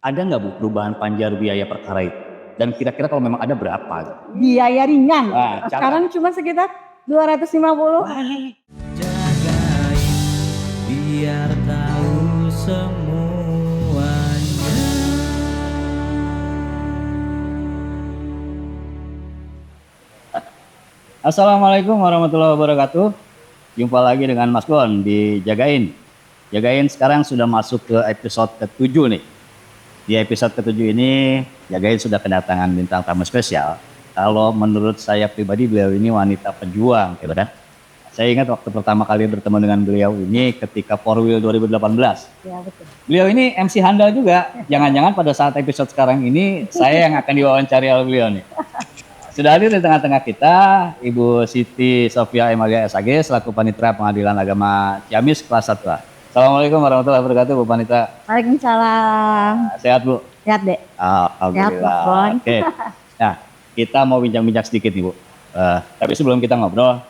Ada nggak Bu perubahan panjar biaya perkara itu? Dan kira-kira kalau memang ada berapa? Biaya ringan. Nah, Sekarang cuma sekitar 250. Jagain biar tahu semuanya. Assalamualaikum warahmatullahi wabarakatuh. Jumpa lagi dengan Mas Bon di Jagain. Jagain sekarang sudah masuk ke episode ke-7 nih. Di episode ke-7 ini Jagain sudah kedatangan bintang tamu spesial. Kalau menurut saya pribadi beliau ini wanita pejuang, gitu kan. Saya ingat waktu pertama kali bertemu dengan beliau ini ketika Forwheel 2018. Ya betul. Beliau ini MC handal juga. Jangan-jangan pada saat episode sekarang ini saya yang akan diwawancari oleh beliau nih. Sudah hadir di tengah-tengah kita Ibu Siti Sofia Emalia SAG selaku Panitera Pengadilan Agama Ciamis kelas 1A. Assalamualaikum warahmatullahi wabarakatuh Bu Panitera. Waalaikumsalam. Sehat Bu? Sehat dek. Alhamdulillah. Sehat, Bon. Oke. Nah, kita mau bincang-bincang sedikit nih Bu. Tapi sebelum kita ngobrol,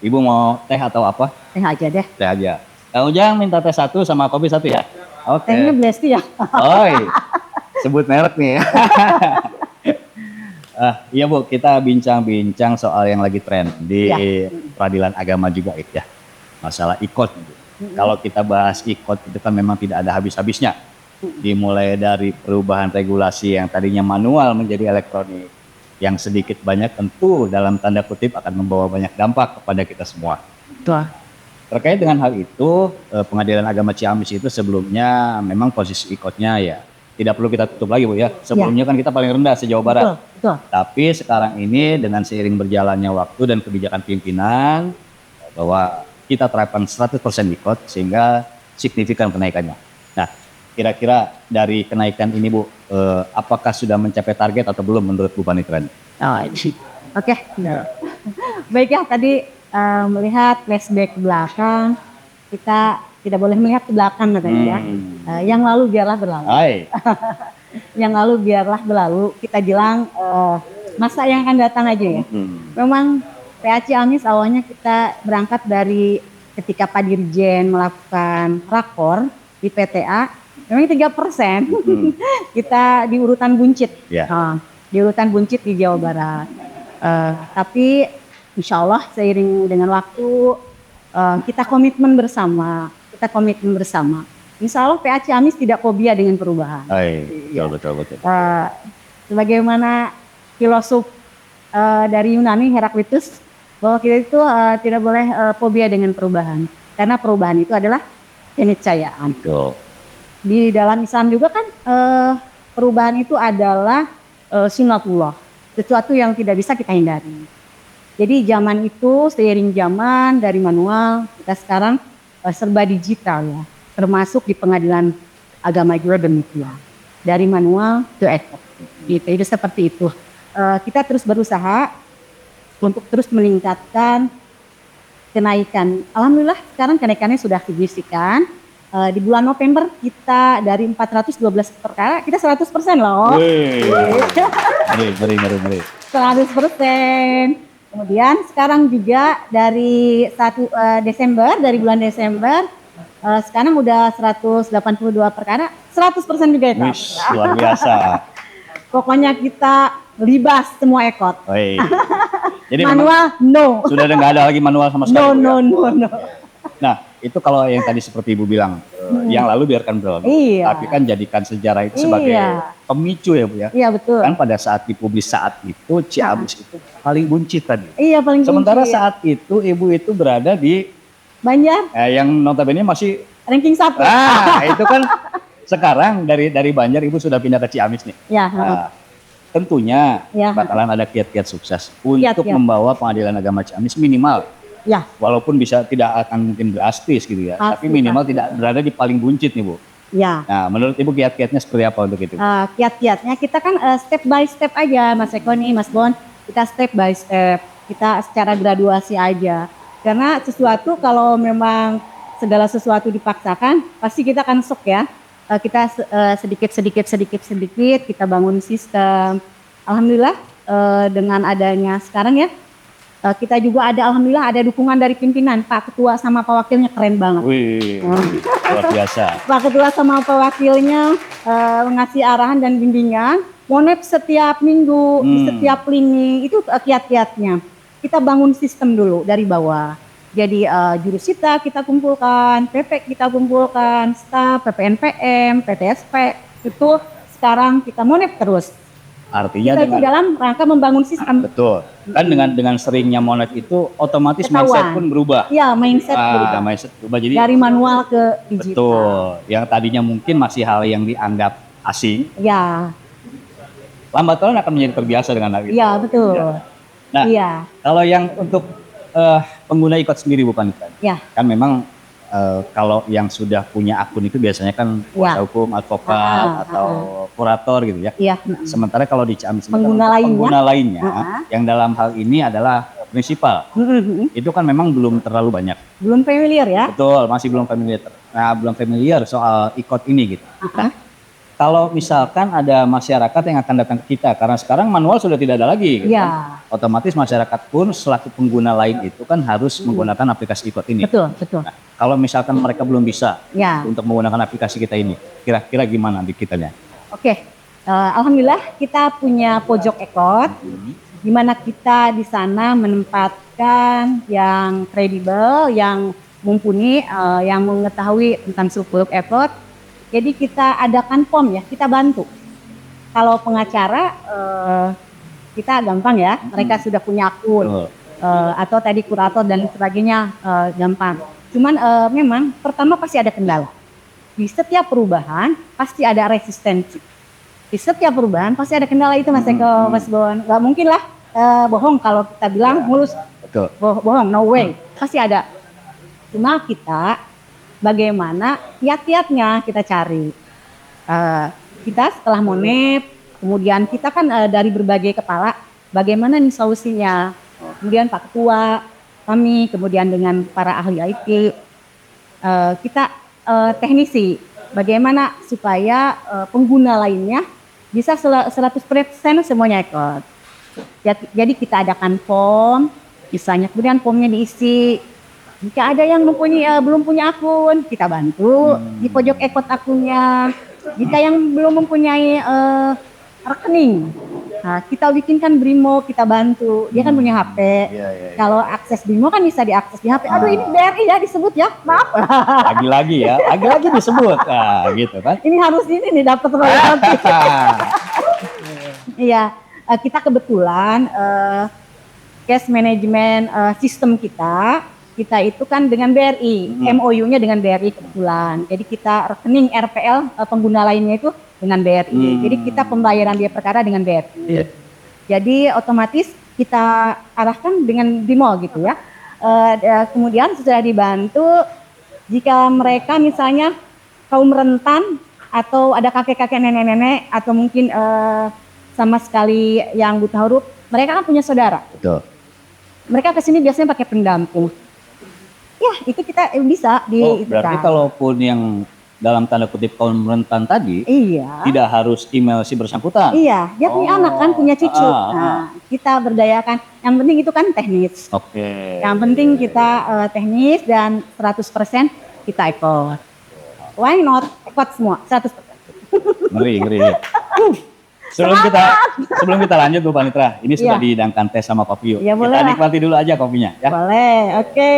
Ibu mau teh atau apa? Teh aja deh. Teh aja. Kang Ujang minta teh 1 sama kopi 1 ya? Oke. Tehnya Blesti ya. Oi, sebut merek nih. Iya Bu, kita bincang-bincang soal yang lagi tren di peradilan agama juga ya. Masalah ikot. Kalau kita bahas ikot itu kan memang tidak ada habis-habisnya. Dimulai dari perubahan regulasi yang tadinya manual menjadi elektronik. Yang sedikit banyak tentu dalam tanda kutip akan membawa banyak dampak kepada kita semua. Betul. Terkait dengan hal itu, Pengadilan Agama Ciamis itu sebelumnya memang posisi ikotnya ya tidak perlu kita tutup lagi Bu ya. Sebelumnya kan kita paling rendah se-Jawa Barat. Betul. Tapi sekarang ini dengan seiring berjalannya waktu dan kebijakan pimpinan bahwa kita terapkan 100% ikot sehingga signifikan kenaikannya. Nah, kira-kira dari kenaikan ini Bu, apakah sudah mencapai target atau belum menurut Bu Panitera? Oke. Baik ya, tadi melihat flashback ke belakang, kita tidak boleh melihat ke belakang katanya ya. Yang lalu biarlah berlalu. Hai. Yang lalu biarlah berlalu. Kita bilang masa yang akan datang aja ya. Memang PA Ciamis awalnya kita berangkat dari ketika Pak Dirjen melakukan rakor di PTA. Memang 3% kita di urutan buncit. Di urutan buncit di Jawa Barat. Tapi insya Allah seiring dengan waktu kita komitmen bersama. Insya Allah PA Ciamis tidak fobia dengan perubahan. Betul. Sebagaimana filosof dari Yunani Heraklitus bahwa kita itu tidak boleh fobia dengan perubahan. Karena perubahan itu adalah keniscayaan. Di dalam Islam juga kan perubahan itu adalah sunnatullah. Sesuatu yang tidak bisa kita hindari. Jadi zaman itu seiring zaman dari manual kita sekarang serba digital ya, termasuk di pengadilan agama juga demikian. Dari manual ke ekot, gitu. Itu seperti itu. Kita terus berusaha untuk terus meningkatkan kenaikan. Alhamdulillah sekarang kenaikannya sudah signifikan. Di bulan November kita dari 412 perkara kita 100% loh. Ngeri. 100%. Kemudian sekarang juga dari dari bulan Desember sekarang udah 182 perkara, 100% juga ya. Luar biasa. Pokoknya kita libas semua ekot. Jadi manual no. Sudah nggak ada lagi manual sama sekali. No. Nah, itu kalau yang tadi seperti Ibu bilang, yang lalu biarkan berlalu. Iya. Tapi kan jadikan sejarah itu sebagai pemicu ya Bu ya. Iya betul. Kan pada saat dipublis saat itu Ciamis itu paling buncit tadi. Iya paling buncit. Sementara saat itu Ibu itu berada di Banjar. Yang notabene masih ranking 1. Itu kan sekarang dari Banjar Ibu sudah pindah ke Ciamis nih. Ya. Tentunya bakalan ada kiat-kiat sukses untuk membawa Pengadilan Agama Ciamis minimal. Ya. Walaupun bisa tidak akan mungkin drastis gitu ya, tapi minimal tidak berada di paling buncit nih Bu. Ya. Nah, menurut Ibu kiat-kiatnya seperti apa untuk itu? Kiat-kiatnya kita kan step by step aja, Mas Eko nih, Mas Bon. Kita step by step, kita secara graduasi aja. Karena sesuatu kalau memang segala sesuatu dipaksakan, pasti kita akan shock ya. Kita sedikit kita bangun sistem. Alhamdulillah dengan adanya sekarang ya Kita juga ada, alhamdulillah ada dukungan dari pimpinan, Pak Ketua sama Pak Wakilnya keren banget. Wih, luar biasa. Pak Ketua sama Pak Wakilnya ngasih arahan dan bimbingan. Monep setiap minggu, di setiap lini itu kiat-kiatnya. Kita bangun sistem dulu dari bawah. Jadi jurusita kita kumpulkan, PP kita kumpulkan, staf, PPNPM, PTSP, itu sekarang kita monep terus. Artinya Kita itu dalam rangka membangun sistem. betul. Kan dengan seringnya monet itu otomatis Ketahuan. mindset pun berubah. Ya, mindset berubah. Mindset berubah. Jadi Dari manual ke digital. betul. Yang tadinya mungkin masih hal yang dianggap asing, Ya, lambat laun akan menjadi terbiasa dengan hal itu. iya betul. Nah, Iya, kalau yang untuk pengguna ikut sendiri bukan kan? ya, Kan memang kalau yang sudah punya akun itu biasanya kan kuasa Ya. hukum, advokat atau kurator gitu ya. iya. Sementara kalau di Ciamis ini Pengguna kan lainnya. pengguna lainnya Ah. yang dalam hal ini adalah prinsipal. Itu kan memang belum terlalu banyak. Belum familiar ya? Betul, masih belum familiar. Nah, belum familiar soal ikot ini gitu. Ah. Kalau misalkan ada masyarakat yang akan datang ke kita, karena sekarang manual sudah tidak ada lagi, gitu Ya. kan? Otomatis masyarakat pun selaku pengguna lain itu kan harus menggunakan aplikasi ikot ini. Betul, betul. Nah, kalau misalkan mereka belum bisa Ya. untuk menggunakan aplikasi kita ini, kira-kira gimana di kitanya? Oke, alhamdulillah kita punya pojok ekot, di mana kita di sana menempatkan yang kredibel, yang mumpuni, yang mengetahui tentang seluk-beluk ekot. Jadi kita adakan POM ya, kita bantu. Kalau pengacara kita gampang ya, mereka sudah punya akun. Betul. Atau tadi kurator dan sebagainya gampang. Cuman memang pertama pasti ada kendala. Di setiap perubahan pasti ada resistensi. Di setiap perubahan pasti ada kendala itu Mas Eko, Mas Bon. Gak mungkin lah bohong kalau kita bilang mulus Betul. bohong, no way. Pasti ada. Cuma kita bagaimana kiat-kiatnya kita cari. Kita setelah monep, kemudian kita kan dari berbagai kepala, bagaimana nih solusinya. Kemudian Pak Ketua, kami, kemudian dengan para ahli IT, kita teknisi, bagaimana supaya pengguna lainnya bisa 100% semuanya ikut. Jadi kita adakan form, misalnya kemudian formnya diisi. Jika ada yang belum punya akun, kita bantu di pojok ekot akunnya. Jika yang belum mempunyai rekening, nah, kita bikinkan Brimo, kita bantu. Dia kan punya HP. Iya. Kalau akses Brimo kan bisa diakses di HP. Aduh, ini BRI ya disebut ya, maaf. Lagi-lagi ya, lagi-lagi disebut. Nah, gitu kan. Ini harus ini nih dapat royalti. Iya, kita kebetulan cash management sistem kita itu kan dengan BRI, MOU-nya dengan BRI kebetulan. Jadi kita rekening RPL pengguna lainnya itu dengan BRI. Jadi kita pembayaran dia perkara dengan BRI. Iya. Jadi otomatis kita arahkan dengan Brimo gitu ya. Kemudian sudah dibantu jika mereka misalnya kaum rentan atau ada kakek-kakek nenek-nenek atau mungkin sama sekali yang buta huruf, mereka kan punya saudara. Betul. Mereka kesini biasanya pakai pendamping. Ya, itu kita bisa Berarti kalaupun yang dalam tanda kutip kaum rentan tadi, Iya. tidak harus email si bersangkutan. Iya, dia punya anak kan, punya cucu. Nah, kita berdayakan. Yang penting itu kan teknis. Oke. Yang penting kita teknis dan 100% kita ikut. Why not? Ikut semua, 100%. Ngeri. Sebelum kita lanjut Bu Panitra, ini sudah dihidangkan teh sama kopi yuk. Iya, boleh Kita lah. nikmati dulu aja kopinya ya. Boleh, oke.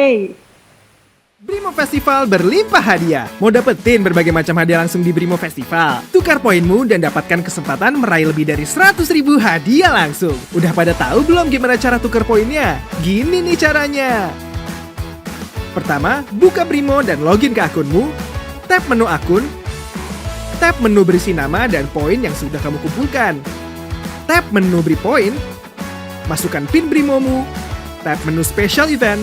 Brimo Festival berlimpah hadiah. Mau dapetin berbagai macam hadiah langsung di Brimo Festival? Tukar poinmu dan dapatkan kesempatan meraih lebih dari 100.000 hadiah langsung. Udah pada tahu belum gimana cara tukar poinnya? Gini nih caranya. Pertama, buka Brimo dan login ke akunmu. Tap menu akun. Tap menu berisi nama dan poin yang sudah kamu kumpulkan. Tap menu beri poin. Masukkan PIN Brimomu. Tap menu special event.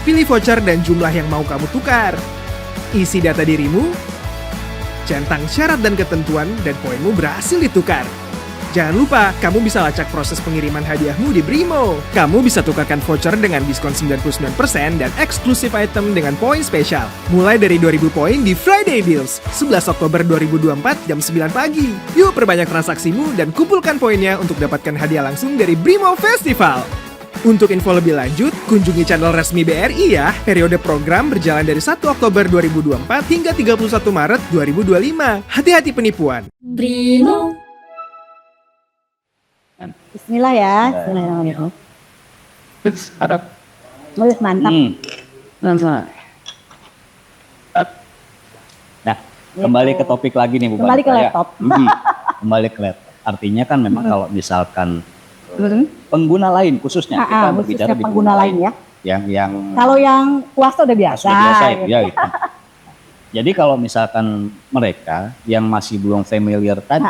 Pilih voucher dan jumlah yang mau kamu tukar. Isi data dirimu, centang syarat dan ketentuan, dan poinmu berhasil ditukar. Jangan lupa, kamu bisa lacak proses pengiriman hadiahmu di Brimo. Kamu bisa tukarkan voucher dengan diskon 99% dan eksklusif item dengan poin spesial. Mulai dari 2.000 poin di Friday Deals, 11 Oktober 2024 jam 9 pagi. Yuk perbanyak transaksimu dan kumpulkan poinnya untuk dapatkan hadiah langsung dari Brimo Festival. Untuk info lebih lanjut, kunjungi channel resmi BRI ya. Periode program berjalan dari 1 Oktober 2024 hingga 31 Maret 2025. Hati-hati penipuan. Brimo. Bismillah ya. Bismillahirrahmanirrahim. Harap. Wih, mantap. Nah, kembali ke topik lagi nih Bu. Kembali ke Banta, ya. laptop. Kembali ke laptop. Artinya kan memang kalau misalkan pengguna lain khususnya kita berbicara Khususnya di pengguna lain ya. yang Kalau yang puasa udah biasa. sudah biasa gitu. ya gitu. Jadi kalau misalkan mereka yang masih belum familiar tadi,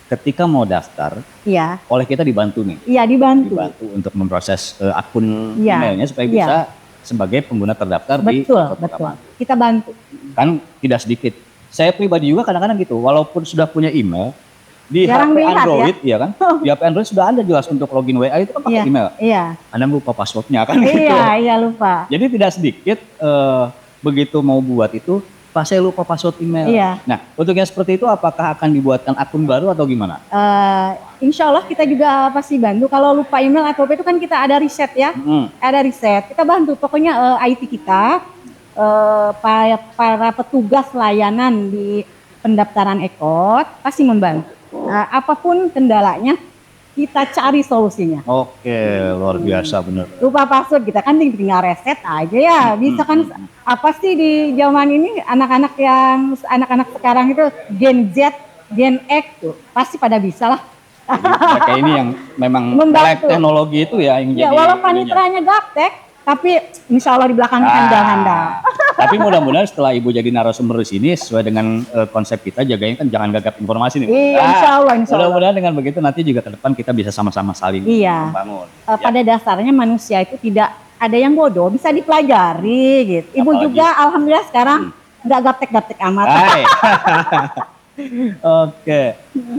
ketika mau daftar, Iya, oleh kita dibantu nih, iya dibantu. untuk memproses akun Iya, emailnya supaya iya. bisa sebagai pengguna terdaftar di Betul, akun betul. pertama. Kita bantu. Kan tidak sedikit. Saya pribadi juga kadang-kadang gitu, walaupun sudah punya email di Jarang HP lihat, Android, ya kan? Di HP Android sudah ada jelas untuk login WA itu kan pakai Iya, email. iya. Anda lupa passwordnya kan gitu. Iya, iya lupa. Jadi tidak sedikit begitu mau buat itu, Pak saya lupa password email. Iya. Nah, untuk yang seperti itu apakah akan dibuatkan akun baru atau gimana? Insya Allah kita juga pasti bantu. Kalau lupa email atau apa itu kan kita ada riset ya. Ada riset. Kita bantu. Pokoknya IT kita, para petugas layanan di pendaftaran EKOT pasti membantu. Apapun kendalanya, kita cari solusinya. Oke, luar biasa bener. Lupa password kita kan tinggal reset aja ya. Bisa kan apa sih di zaman ini anak-anak sekarang itu Gen Z, Gen X tuh pasti pada bisa lah. Jadi mereka ini yang memang Membantu. melek teknologi itu ya yang Ya jadi walau ininya. panitranya gaptek, tapi insya Allah di belakang handal-handal. Tapi mudah-mudahan setelah Ibu jadi narasumber di sini sesuai dengan konsep kita jagain kan jangan gagap informasi nih. Iya, insya Allah, insya Allah. Mudah-mudahan dengan begitu nanti juga ke depan kita bisa sama-sama saling Iya. membangun. Pada dasarnya manusia itu tidak ada yang bodoh, bisa dipelajari gitu. Ibu Apalagi- juga alhamdulillah sekarang nggak gaptek-gaptek amat. Hai. Oke.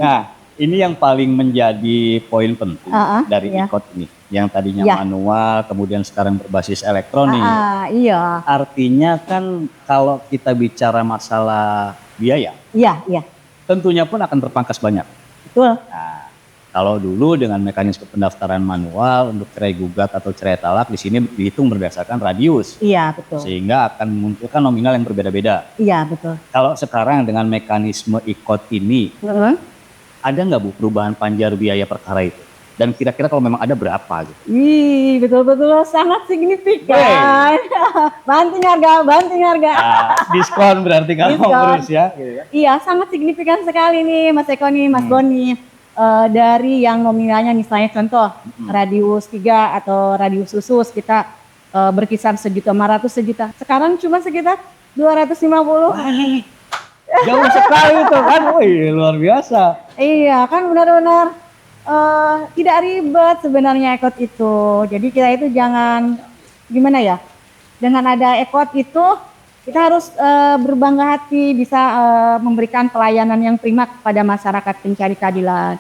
Nah, ini yang paling menjadi poin penting dari iya. IKOT ini. Yang tadinya Iya. manual, kemudian sekarang berbasis elektronik. Iya, Artinya kan kalau kita bicara masalah biaya, iya, iya, tentunya pun akan terpangkas banyak. betul. Nah, kalau dulu dengan mekanisme pendaftaran manual untuk cerai gugat atau cerai talak di sini dihitung berdasarkan radius. Iya, betul. Sehingga akan memunculkan nominal yang berbeda-beda. Iya, betul. Kalau sekarang dengan mekanisme IKOT ini, ada nggak Bu perubahan panjar biaya perkara itu? Dan kira-kira kalau memang ada berapa gitu? Wih, betul-betul sangat signifikan. Banting harga. Nah, diskon berarti kalau Diskon. terus ya. Gitu ya. Iya, sangat signifikan sekali nih Mas Eko nih, Mas Boni. Dari yang nominalnya misalnya contoh radius 3 atau radius khusus kita berkisar sejuta. Sekarang cuma sekitar 250. Jauh sekali itu kan, wih luar biasa. Iya, kan benar-benar tidak ribet sebenarnya EKOT itu. Jadi kita itu jangan gimana ya? Dengan ada EKOT itu kita harus berbangga hati bisa memberikan pelayanan yang prima kepada masyarakat pencari keadilan.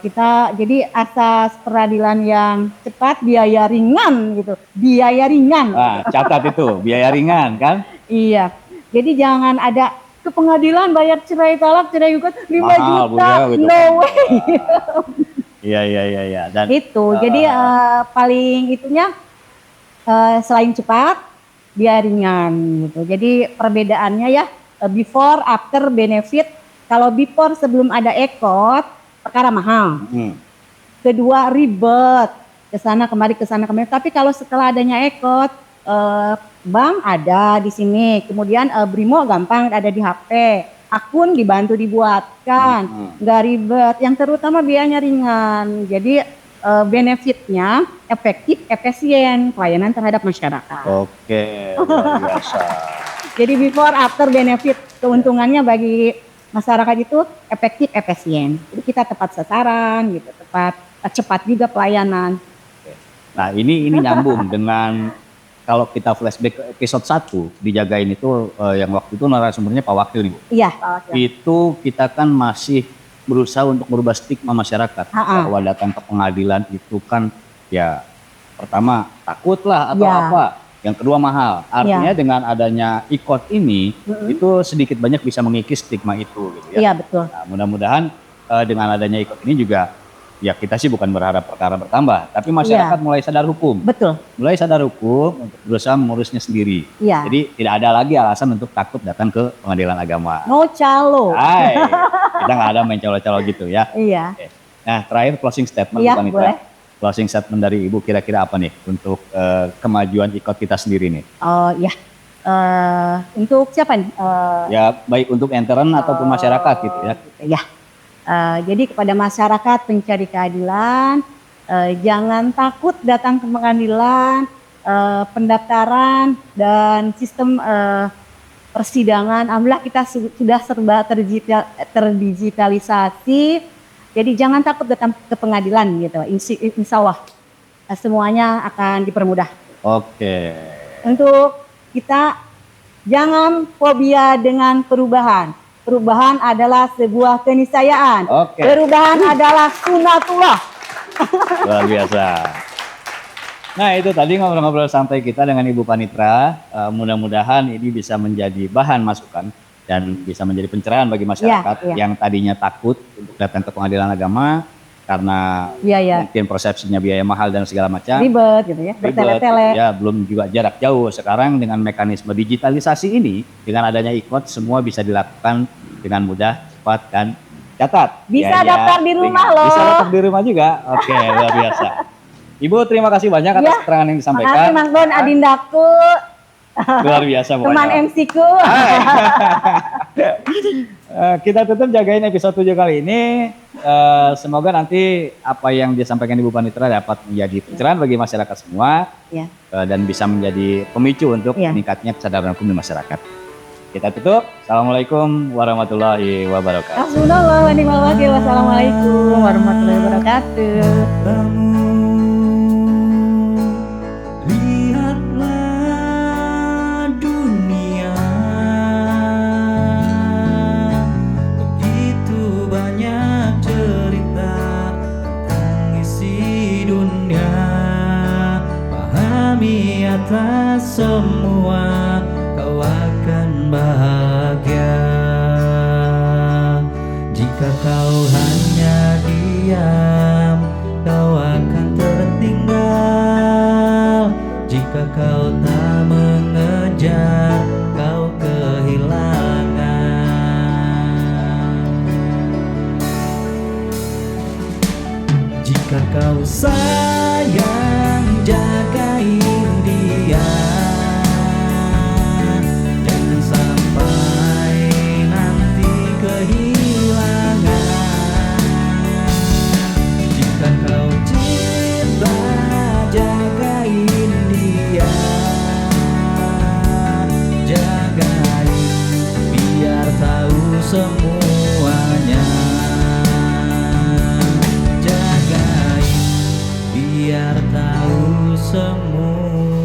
Kita jadi asas peradilan yang cepat, biaya ringan gitu. Biaya ringan. Nah, catat itu, biaya ringan kan? Iya. Jadi jangan ada ke pengadilan bayar cerai talak, cerai gugat 5 Mahal, Bu, juta. ya, gitu. No way. Iya. Dan Itu. Jadi paling itunya selain cepat, biaya ringan gitu. Jadi perbedaannya ya before, after, benefit. Kalau before sebelum ada EKOT, perkara mahal. Kedua ribet, kesana kemari. Tapi kalau setelah adanya EKOT, bank ada di sini. Kemudian Brimo gampang ada di HP. Akun dibantu dibuatkan, nggak ribet. Yang terutama biayanya ringan. Jadi benefitnya efektif, efisien, pelayanan terhadap masyarakat. Oke, luar biasa. Jadi before, after, benefit, keuntungannya bagi masyarakat itu efektif, efisien. Jadi kita tepat sasaran, gitu, cepat juga pelayanan. Nah ini nyambung dengan kalau kita flashback ke episode 1 dijagain itu yang waktu itu narasumbernya Pak Wakil nih Bu. Iya, Pak Wakil. Itu kita kan masih berusaha untuk merubah stigma masyarakat bahwa datang ke pengadilan itu kan ya pertama takut lah atau apa, yang kedua mahal. Artinya dengan adanya IKOT ini itu sedikit banyak bisa mengikis stigma itu gitu ya. Iya betul. Nah, mudah-mudahan dengan adanya IKOT ini juga ya kita sih bukan berharap perkara bertambah, tapi masyarakat Iya. mulai sadar hukum. Betul. Mulai sadar hukum untuk berusaha mengurusnya sendiri. Iya. Jadi tidak ada lagi alasan untuk takut datang ke pengadilan agama. No calo. Hai, kita nggak ada main calo-calo gitu ya. Iya. Oke. Nah, terakhir closing statement Iya, Bu Panitra. boleh. Closing statement dari Ibu kira-kira apa nih untuk kemajuan ikot kita sendiri nih? Oh ya. Untuk siapa nih? Ya baik untuk intern ataupun masyarakat gitu ya. Ya. Jadi kepada masyarakat pencari keadilan, jangan takut datang ke pengadilan, pendaftaran dan sistem persidangan. Alhamdulillah kita sudah serba terdigitalisasi. Jadi jangan takut datang ke pengadilan gitu. Insya Allah semuanya akan dipermudah. Oke. Untuk kita jangan fobia dengan perubahan. Perubahan adalah sebuah keniscayaan. Oke. Perubahan adalah sunatullah. Luar biasa. Nah itu tadi ngobrol-ngobrol santai kita dengan Ibu Panitra. Mudah-mudahan ini bisa menjadi bahan masukan dan bisa menjadi pencerahan bagi masyarakat Iya. yang tadinya takut untuk datang ke pengadilan agama karena Iya. mungkin persepsinya biaya mahal dan segala macam. Ribet gitu ya, Ribet, bertele-tele. ya belum juga jarak jauh. Sekarang dengan mekanisme digitalisasi ini, dengan adanya ikot semua bisa dilakukan dengan mudah, cepat dan catat. Bisa daftar di rumah ringan. loh. Bisa daftar di rumah juga. Oke, luar biasa. Ibu terima kasih banyak atas Ya, keterangan yang disampaikan. Makasih Mang Don, Adindaku, Luar biasa teman pokoknya. MC-ku. Kita tutup jagain episode 7 kali ini. Semoga nanti apa yang disampaikan Ibu Panitra dapat menjadi pencerahan bagi masyarakat semua. Ya. Dan bisa menjadi pemicu untuk Iya. meningkatnya kesadaran hukum di masyarakat. Kita tutup. Assalamualaikum warahmatullahi wabarakatuh. Hasbunallah wa ni'mal wakil. Wassalamualaikum warahmatullahi wabarakatuh. Lihatlah dunia, begitu banyak cerita tentang isi dunia. Pahami atas semua, kau akan bahagia. Jika kau hanya diam, kau akan tertinggal. Jika kau tak mengejar, kau kehilangan. Jika kau sayang, jagain dia. Jangan sampai nanti kehilangan. Jika kau cinta, jagain dia. Jagain biar tahu semuanya. Jagain biar tahu semua.